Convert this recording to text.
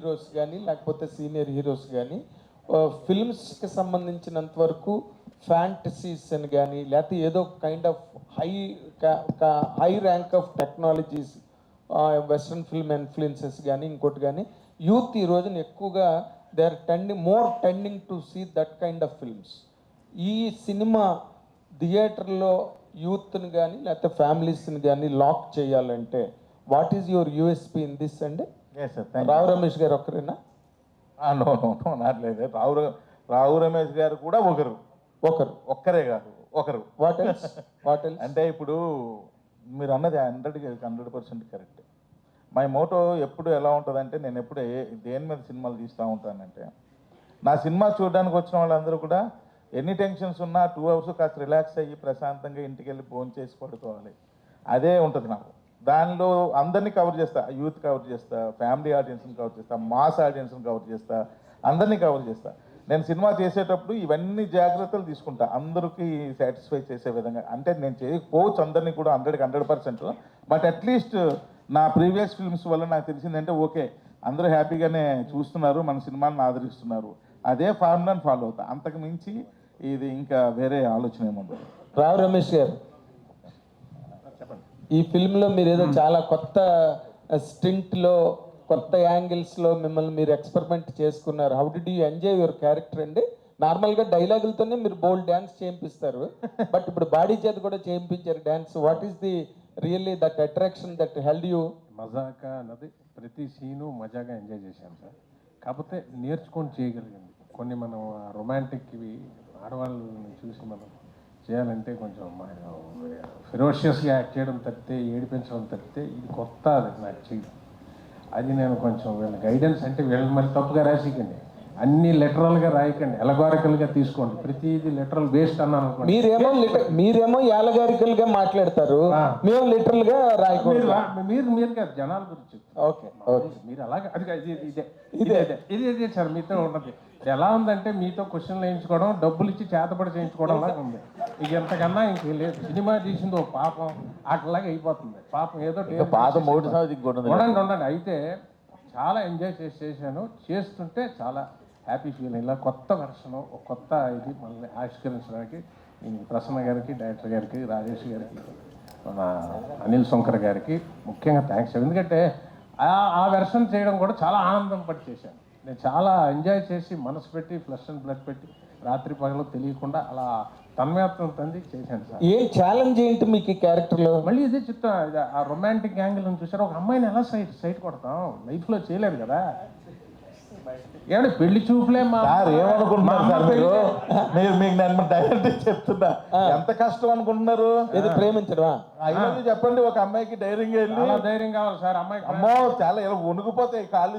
Heroes కానీ లేకపోతే senior heroes కానీ ఫిల్మ్స్కి సంబంధించినంత వరకు ఫ్యాంటసీస్ అని కానీ లేకపోతే ఏదో kind of high rank of technologies western film influences కానీ ఇంకోటి కానీ యూత్ ఈ రోజున ఎక్కువగా they are tending to see that kind of films. ఈ సినిమా థియేటర్లో యూత్ని కానీ లేకపోతే ఫ్యామిలీస్ని కానీ లాక్ చేయాలంటే what is your USP in this అండి? రావు రమేష్ గారు ఒక్కరేనా? నాట్లేదు. రావు రమేష్ గారు కూడా ఒక్కరే కాదు ఒకరు. వాట్ ఎల్స్ అంటే ఇప్పుడు మీరు అన్నది 100% కరెక్ట్. మై మోటో ఎప్పుడు ఎలా ఉంటుందంటే, నేను ఎప్పుడు దేని మీద సినిమాలు తీస్తూ ఉంటానంటే, నా సినిమా చూడడానికి వచ్చిన వాళ్ళందరూ కూడా ఎన్ని టెన్షన్స్ ఉన్నా 2 hours కాస్త రిలాక్స్ అయ్యి ప్రశాంతంగా ఇంటికి వెళ్ళి ఫోన్ చేసి పడుకోవాలి. అదే ఉంటుంది నాకు. దానిలో అందరినీ కవర్ చేస్తా, యూత్ కవర్ చేస్తా, ఫ్యామిలీ ఆడియన్స్ని కవర్ చేస్తా, మాస్ ఆడియన్స్ని కవర్ చేస్తా, అందరినీ కవర్ చేస్తా. నేను సినిమా చేసేటప్పుడు ఇవన్నీ జాగ్రత్తలు తీసుకుంటా, అందరికీ సాటిస్ఫై చేసే విధంగా. అంటే నేను చేయకపోవచ్చు అందరినీ కూడా 100% బట్ అట్లీస్ట్ నా ప్రీవియస్ ఫిల్మ్స్ వల్ల నాకు తెలిసిందంటే ఓకే, అందరూ హ్యాపీగానే చూస్తున్నారు, మన సినిమాని ఆదరిస్తున్నారు. అదే ఫార్ములాని ఫాలో అవుతా. అంతకు మించి ఇది ఇంకా వేరే ఆలోచన ఏముంది. రావు రమేష్ గారు, చెప్పండి. ఈ ఫిల్మ్లో మీరు ఏదో చాలా కొత్త స్టింట్లో కొత్త యాంగిల్స్లో మిమ్మల్ని మీరు ఎక్స్పెరిమెంట్ చేసుకున్నారు. How did you enjoy your character అండి? నార్మల్గా డైలాగులతోనే మీరు బోల్డ్ డ్యాన్స్ చేయింపిస్తారు, బట్ ఇప్పుడు బాడీ చేత కూడా చేయించారు dance. What is the really that attraction that held you? Mazaka అన్నది ప్రతి సీను మజాగా ఎంజాయ్ చేశాను సార్. కాకపోతే నేర్చుకొని చేయగలిగింది కొన్ని. మనం రొమాంటిక్వి ఆడవాళ్ళని చూసి మనం చేయాలంటే కొంచెం ఫెరోషియస్గా యాక్ట్ చేయడం తప్పితే, ఏడిపించడం తప్పితే ఇది కొత్త, అది నాకు చేయడం. అది నేను కొంచెం వీళ్ళ గైడెన్స్, అంటే వీళ్ళని మరి తప్పుగా రాసికండి, అన్ని లిటరల్గా రాయకండి, ఎలగారికల్గా తీసుకోండి. ప్రతిదీ లిటరల్ బేస్డ్ అన్నాను అనుకోండి. మీరేమో ఎలగారికల్గా మాట్లాడతారు, మేము లిటరల్ గా రాయకూడదు. మీరు కాదు, జనాల గురించి. ఓకే, మీరు అలాగే అది ఇదే సార్ మీతో ఉన్నది. ఎలా ఉందంటే మీతో క్వశ్చన్లు వేయించుకోవడం, డబ్బులు ఇచ్చి చేతపడి చేయించుకోవడం లాగా ఉంది. ఇక ఎంతకన్నా ఇంక లేదు. సినిమా తీసింది ఓ పాపం అట్లాగే అయిపోతుంది. పాపం ఏదో ఉండండి. అయితే చాలా ఎంజాయ్ చేశాను. చేస్తుంటే చాలా హ్యాపీ ఫీల్. ఇలా కొత్త వెర్షన్, ఒక కొత్త ఇది మనల్ని ఆవిష్కరించడానికి ప్రసన్న గారికి, డైరెక్టర్ గారికి, రాజేష్ గారికి, మన అనిల్ శంకర్ గారికి ముఖ్యంగా థ్యాంక్స్. ఎందుకంటే ఆ వెర్షన్ చేయడం కూడా చాలా ఆనందం పడి చేశాను. నేను చాలా ఎంజాయ్ చేసి మనసు పెట్టి ఫ్లష్ అండ్ బ్లడ్ పెట్టి రాత్రి పగలు తెలియకుండా అలా తన్మయత్వం తంది చేశాను సార్. ఏం ఛాలెంజ్ ఏంటి మీకు ఈ క్యారెక్టర్లో? మళ్ళీ ఇదే చెప్తా, ఆ రొమాంటిక్ యాంగిల్ అని చూసారు. ఒక అమ్మాయిని ఎలా సైట్ కొడతాం, లైఫ్లో చేయలేదు కదా. ఏమంటే పెళ్లి చూపులే ఏమనుకుంటున్నారు మీకు నేను డైరెక్ట్ చెప్తున్నా, ఎంత కష్టం అనుకుంటున్నారు ఇది ప్రేమించడమా? చెప్పండి. ఒక అమ్మాయికి ధైర్యంగా వెళ్ళి, ధైర్యం కావాలి సార్. అమ్మాయికి అమ్మో చాలా ఇలా వణుకుపోతాయి కాళ్ళు.